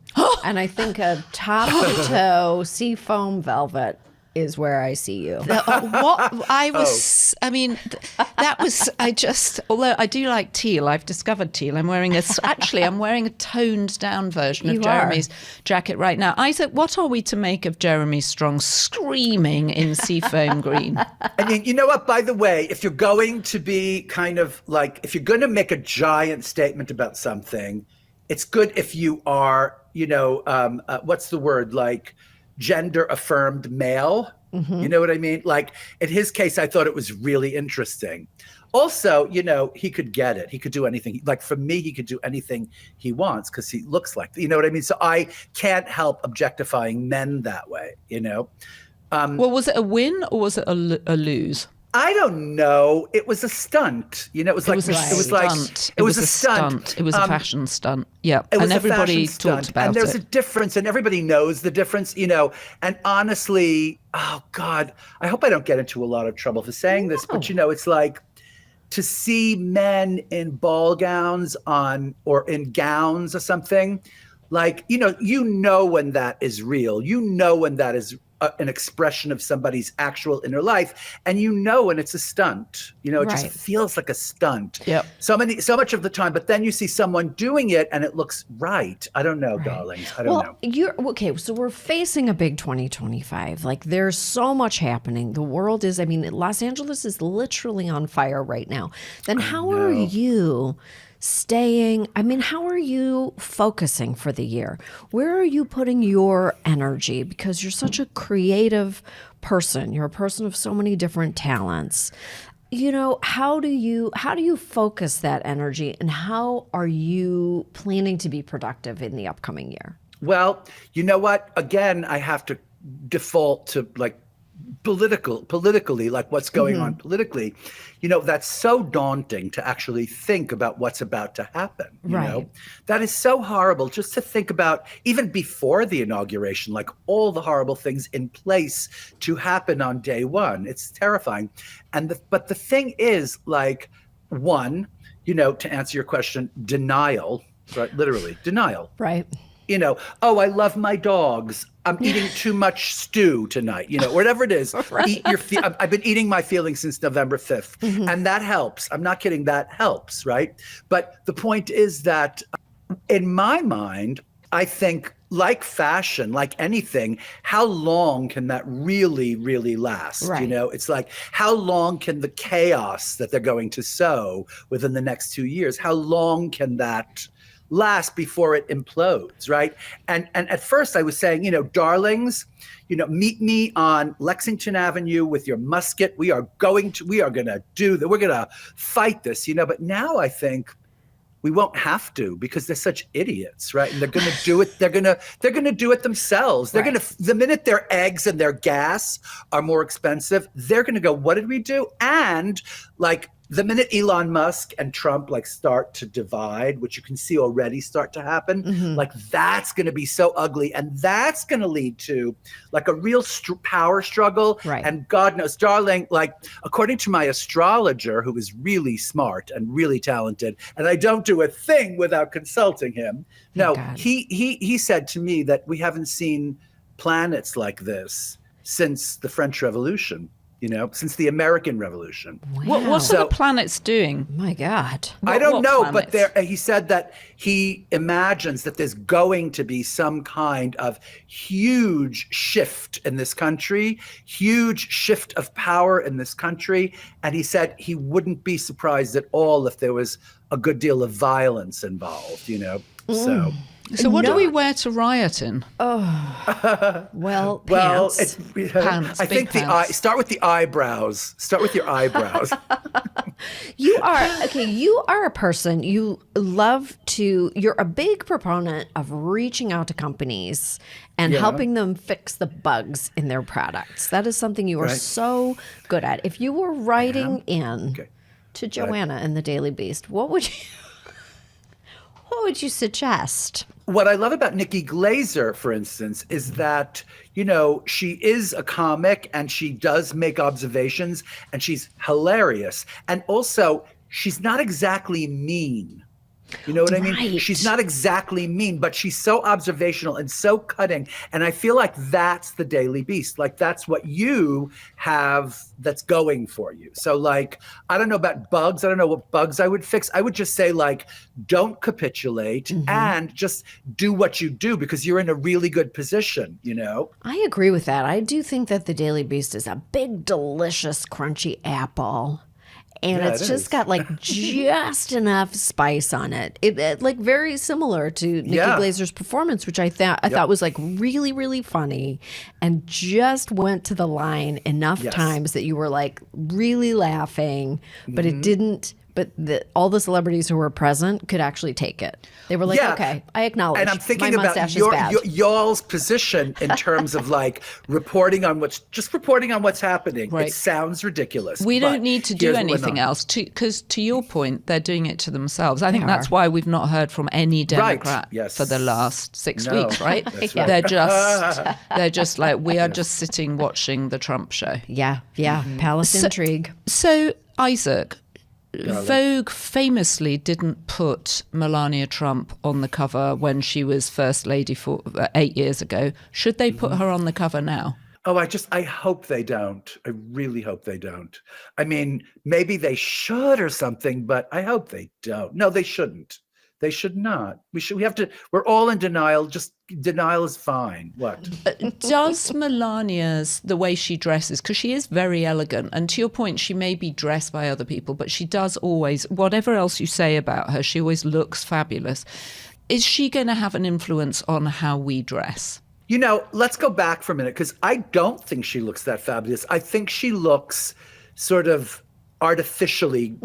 And I think a top to toe seafoam velvet is where I see you. What I was, I mean, that was, although I do like teal, I've discovered teal. I'm wearing a toned down version of You Jeremy's jacket right now. Isaac, what are we to make of Jeremy Strong screaming in seafoam green? I mean, you know what, by the way, if you're going to be kind of like, if you're going to make a giant statement about something, it's good if you are, you know, what's the word, like gender affirmed male. You know what I mean? Like in his case, I thought it was really interesting. Also, you know, he could get it. He could do anything. Like for me, he could do anything he wants because he looks like, you know what I mean? So I can't help objectifying men that way, you know? Well, was it a win or was it a lose? I don't know. It was a stunt. You know, it was like It was a stunt. It was a stunt. It was a fashion stunt. Yeah. It was And a everybody fashion stunt. talked about and there's it. a difference, and everybody knows the difference, you know. And honestly, oh God, I hope I don't get into a lot of trouble for saying this, but you know, it's like to see men in ball gowns or in gowns or something, like, you know when that is real. You know when that is an expression of somebody's actual inner life, and you know when it's a stunt. You know, it just Right. feels like a stunt. Yep. So much of the time, but then you see someone doing it and it looks right. I don't know, darlings. I don't know. You're okay. So we're facing a big 2025. Like there's so much happening. The world is, I mean, Los Angeles is literally on fire right now. Then how are you how are you focusing for the year? Where are you putting your energy? Because you're such a creative person. You're a person of so many different talents. You know, how do you focus that energy, and how are you planning to be productive in the upcoming year? Well, you know what? Again, I have to default to like politically, like what's going on politically. You know, that's so daunting to actually think about what's about to happen. You know, that is so horrible just to think about, even before the inauguration, like all the horrible things in place to happen on day one. It's terrifying. But the thing is, like, one, you know, to answer your question, denial, right? Literally denial. Right. You know, oh, I love my dogs. I'm eating too much stew tonight, you know, whatever it is. I've been eating my feelings since November 5th, and that helps. I'm not kidding. That helps, right? But the point is that in my mind, I think like fashion, like anything, how long can that really, really last? Right. You know, it's like, how long can the chaos that they're going to sow within the next 2 years, how long can that last before it implodes, right? And at first I was saying, you know, darlings, you know, meet me on Lexington Avenue with your musket. We are going to do that. We're going to fight this, you know. But now I think we won't have to, because they're such idiots, right? And they're going to do it. They're going to do it themselves. They're going to, the minute their eggs and their gas are more expensive, they're going to go, what did we do? And like, the minute Elon Musk and Trump like start to divide, which you can see already start to happen, like that's going to be so ugly, and that's going to lead to like a real power struggle. Right. And God knows, darling, like according to my astrologer, who is really smart and really talented, and I don't do a thing without consulting him. No, he said to me that we haven't seen planets like this since the French Revolution. since the American Revolution. Wow. What are the planets doing? My God. I don't what know, planets? but he said that he imagines that there's going to be some kind of huge shift in this country, huge shift of power in this country. And he said he wouldn't be surprised at all if there was a good deal of violence involved, So what do we wear to riot in? Well, Well, pants. Pants, I big think pants. start with the eyebrows. Start with your eyebrows. You are a person, you're a big proponent of reaching out to companies and helping them fix the bugs in their products. That is something you are Right. so good at. If you were writing to Joanna in the Daily Beast, what would you suggest? What I love about Nikki Glaser, for instance, is that, she is a comic and she does make observations and she's hilarious. And also, she's not exactly mean. You know what I mean? Right. She's not exactly mean, but she's so observational and so cutting. And I feel like that's the Daily Beast. Like that's what you have that's going for you. So like, I don't know about bugs. I don't know what bugs I would fix. I would just say like, don't capitulate and just do what you do because you're in a really good position, I agree with that. I do think that the Daily Beast is a big, delicious, crunchy apple. And Yeah, it's it just is. got like just enough spice on it. It like very similar to Nikki Yeah. Glaser's performance, which I thought was like really, really funny, and just went to the line enough Yes. times that you were like really laughing, but it didn't. But all the celebrities who were present could actually take it. They were like, Yeah. okay, I acknowledge. And I'm thinking my about mustache is bad. y'all's position in terms of like reporting on what's happening. Right. It sounds ridiculous. We but don't need to do here's what we're anything not. else because to your point, they're doing it to themselves. I think They that's are. why we've not heard from any Democrat Yes. for the last 6 No, weeks, right? that's right. They're just like, we are just sitting watching the Trump show. Yeah, palace intrigue. So, Isaac, Vogue famously didn't put Melania Trump on the cover when she was First Lady for 8 years ago. Should they put her on the cover now? Oh, I hope they don't. I really hope they don't. I mean, maybe they should or something, but I hope they don't. No, they shouldn't. They should not. We're all in denial. Just denial is fine. What? Does Melania's, the way she dresses, because she is very elegant, and to your point, she may be dressed by other people, but she does always, whatever else you say about her, she always looks fabulous. Is she going to have an influence on how we dress? Let's go back for a minute because I don't think she looks that fabulous. I think she looks sort of artificially,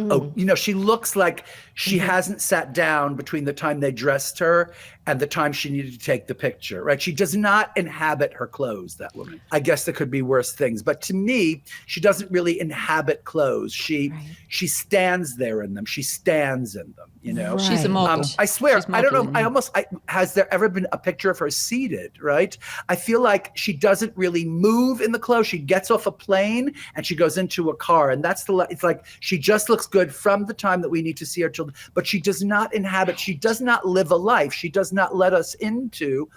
she looks like she hasn't sat down between the time they dressed her and the time she needed to take the picture, right? She does not inhabit her clothes, that woman. I guess there could be worse things, but to me, she doesn't really inhabit clothes. She stands there in them. She stands in them, Right. She's a model. I swear, She's I don't know. modeling. Has there ever been a picture of her seated, right? I feel like she doesn't really move in the clothes. She gets off a plane and she goes into a car. And it's like, she just looks good from the time that we need to see her children, but she does not inhabit, she does not live a life. She does not let us into,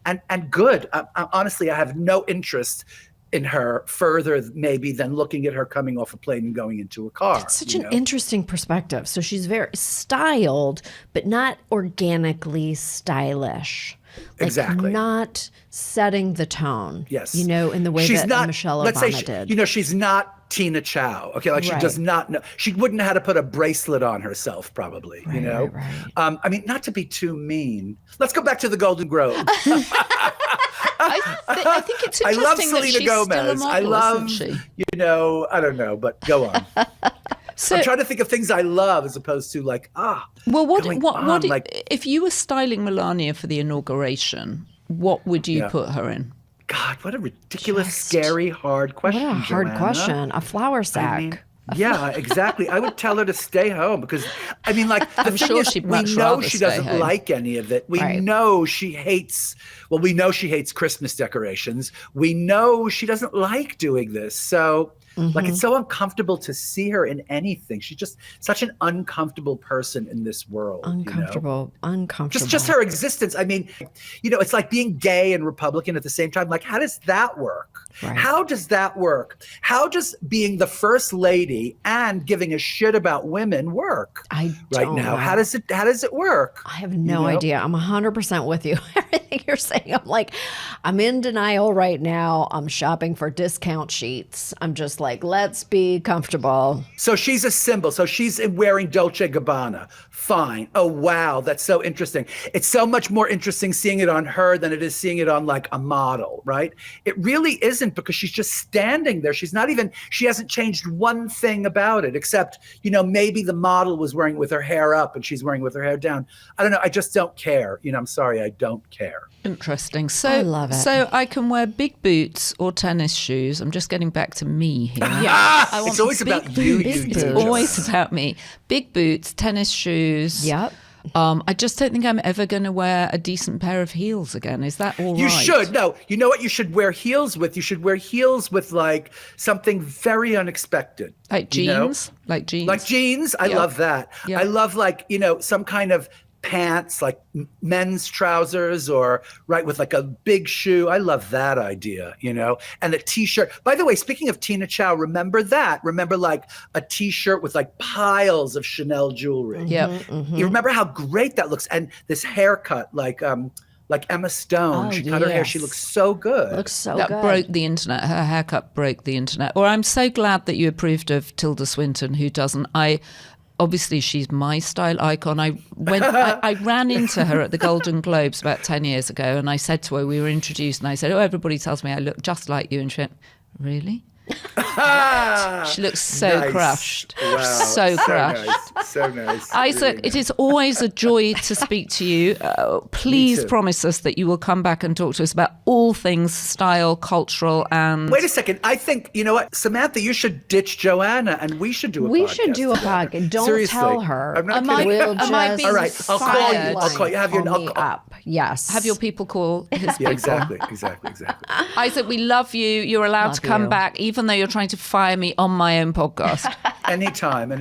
and good. Honestly, I have no interest in her further maybe than looking at her coming off a plane and going into a car. It's such an interesting perspective. So she's very styled, but not organically stylish. Like Exactly. Not setting the tone. Yes. In the way She's that not, Michelle let's Obama say did. she's not Tina Chow. Okay, like she Right. does not know. She wouldn't know how to put a bracelet on herself, probably. Right. I mean, not to be too mean. Let's go back to the Golden Grove. I think it's I interesting love that Selena she's Gomez. still a model, I love, isn't she? I don't know, but go on. So, I'm trying to think of things I love as opposed to like, well, going on, if you were styling Melania for the inauguration, what would you put her in? God, what a ridiculous, scary, hard question. What a hard Joanna. question. A flour sack. I mean, yeah, exactly. I would tell her to stay home because, I mean, like, the I'm thing sure is, she'd we much know rather she stay doesn't home. like any of it. We Right. know she hates Christmas decorations. We know she doesn't like doing this. So Like, it's so uncomfortable to see her in anything. She's just such an uncomfortable person in this world. Uncomfortable. Just her existence. I mean, it's like being gay and Republican at the same time. Like, how does that work? Right. How does that work? How does being the first lady and giving a shit about women work I right don't now? know. How does it work? I have no idea. I'm 100% with you. Everything you're saying, I'm like, I'm in denial right now. I'm shopping for discount sheets. I'm just like, let's be comfortable. So she's a symbol. So she's wearing Dolce & Gabbana. Fine. Oh, wow. That's so interesting. It's so much more interesting seeing it on her than it is seeing it on like a model, right? It really isn't, because she's just standing there. She hasn't changed one thing about it, except, maybe the model was wearing it with her hair up and she's wearing it with her hair down. I don't know. I just don't care. I'm sorry. I don't care. Interesting. So, I love it. So I can wear big boots or tennis shoes. I'm just getting back to me here. I It's always about you. It's always about me. Big boots, tennis shoes. Yep. I just don't think I'm ever going to wear a decent pair of heels again. Is that all right? You should. No, you know what you should wear heels with? You should wear heels with like something very unexpected. Like jeans? Like jeans? Like jeans. I love that. Yeah. I love like, some kind of pants, like men's trousers, or with like a big shoe. I love that idea, and a t-shirt. By the way, speaking of Tina Chow, remember like a t-shirt with like piles of Chanel jewelry. Yeah. You remember how great that looks? And this haircut, like Emma Stone. She cut her hair. She looks so good. Looks so That good. broke the internet. Her haircut broke the internet. Or I'm so glad that you approved of Tilda Swinton, who doesn't. Obviously, she's my style icon. I ran into her at the Golden Globes about 10 years ago, and I said to her, we were introduced, and I said, everybody tells me I look just like you. And she went, really? She looks so Nice. crushed. Wow. So crushed. Nice. So nice. Isaac, Really it nice. is always a joy to speak to you. Please too. promise us that you will come back and talk to us about all things style, cultural, and... Wait a second. I think, you know what, Samantha, you should ditch Joanna and we should do a podcast. We should do a together. podcast. Don't Seriously. tell her. I'm not Am I- kidding. We'll am I just being All right, I'll call you. I'll call you. Have your Call me up. Yes. Have your people call his Yeah, people. exactly. Isaac, we love you. You're allowed Love to come you. back, even though you're trying to fire me on my own podcast. Anytime.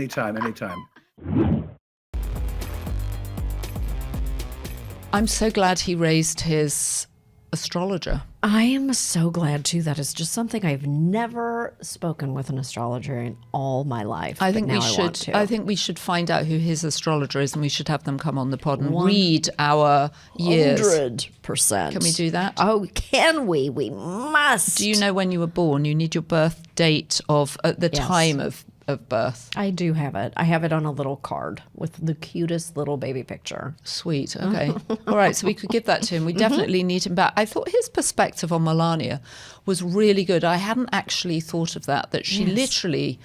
I'm so glad he raised his astrologer. I am so glad too. That is just something I've never spoken with an astrologer in all my life. I think but we now I want should. to. I think we should find out who his astrologer is, and we should have them come on the pod and read our years. 100%. Can we do that? Oh, can we? We must. Do you know when you were born? You need your birth date of the Yes. time of birth. I do have it. I have it on a little card with the cutest little baby picture. Sweet. Okay. All right. So we could give that to him. We definitely need him back. I thought his perspective on Melania was really good. I hadn't actually thought of that she literally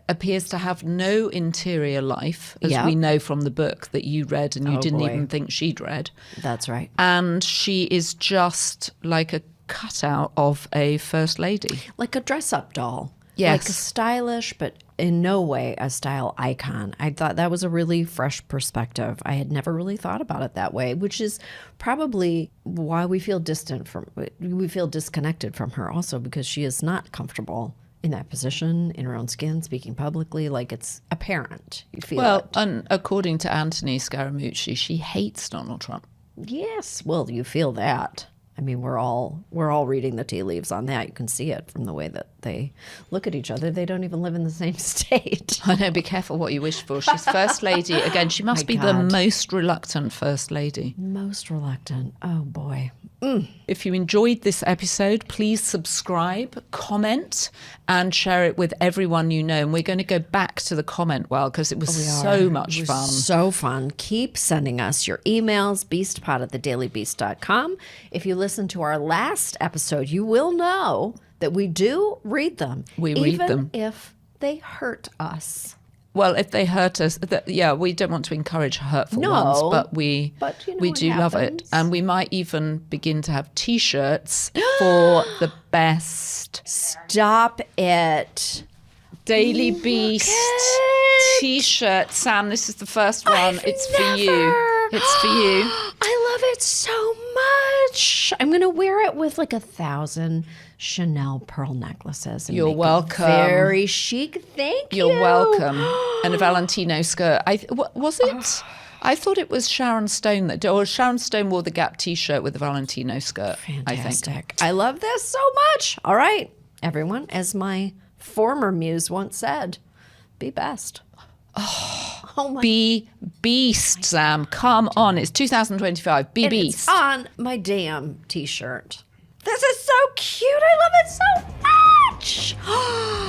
appears to have no interior life, as Yeah. we know from the book that you read and you Oh, didn't boy. even think she'd read. That's right. And she is just like a cutout of a first lady. Like a dress-up doll. Yes. Like stylish, but in no way a style icon. I thought that was a really fresh perspective. I had never really thought about it that way, which is probably why we feel disconnected from her also, because she is not comfortable in that position, in her own skin, speaking publicly. Like, it's apparent. You feel it. And according to Anthony Scaramucci, she hates Donald Trump. Yes. Well, you feel that. I mean, we're all reading the tea leaves on that. You can see it from the way that they look at each other. They don't even live in the same state. I know, be careful what you wish for. She's first lady. Again, she must My be the God. most reluctant first lady. Most reluctant. Oh, boy. If you enjoyed this episode, please subscribe, comment, and share it with everyone you know. And we're going to go back to the comment well, because it was so much fun. So fun. Keep sending us your emails, beastpod@thedailybeast.com. If you listen to our last episode, you will know that we do read them. We read them. Even if they hurt us. Well, if they hurt us, we don't want to encourage hurtful No, ones, but we you know we what do love it. happens. And we might even begin to have T-shirts for the best Stop it. Daily Beast T-shirt. Sam, this is the first one. It's for you. It's for you. I love it so much. much. I'm going to wear it with like 1,000 Chanel pearl necklaces. And You're make it welcome. Very chic. Thank you. You're welcome. And a Valentino skirt. Was it? I thought it was Sharon Stone Sharon Stone wore the Gap T-shirt with the Valentino skirt. Fantastic. I think. I love this so much. All right, everyone, as my former muse once said, be best. Oh my. Be beast, Sam. Come on. It's 2025. Be beast. It's on my damn T-shirt. This is so cute. I love it so much.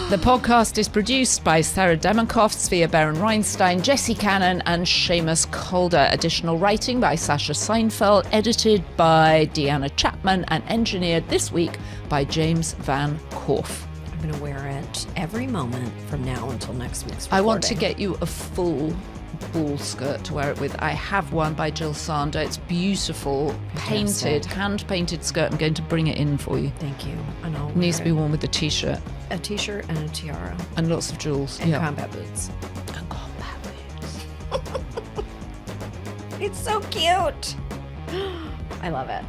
The podcast is produced by Sarah Demonkoff, Svea Baron-Reinstein, Jesse Cannon, and Seamus Calder. Additional writing by Sasha Seinfeld, edited by Deanna Chapman, and engineered this week by James Van Korf. I'm going to wear it every moment from now until next week's recording. I want to get you a full ball skirt to wear it with. I have one by Jill Sander. It's beautiful, painted, hand-painted skirt. I'm going to bring it in for you. Thank you. And I'll Needs to be worn with a T-shirt. A T-shirt and a tiara. And lots of jewels. And combat boots. And combat boots. It's so cute. I love it.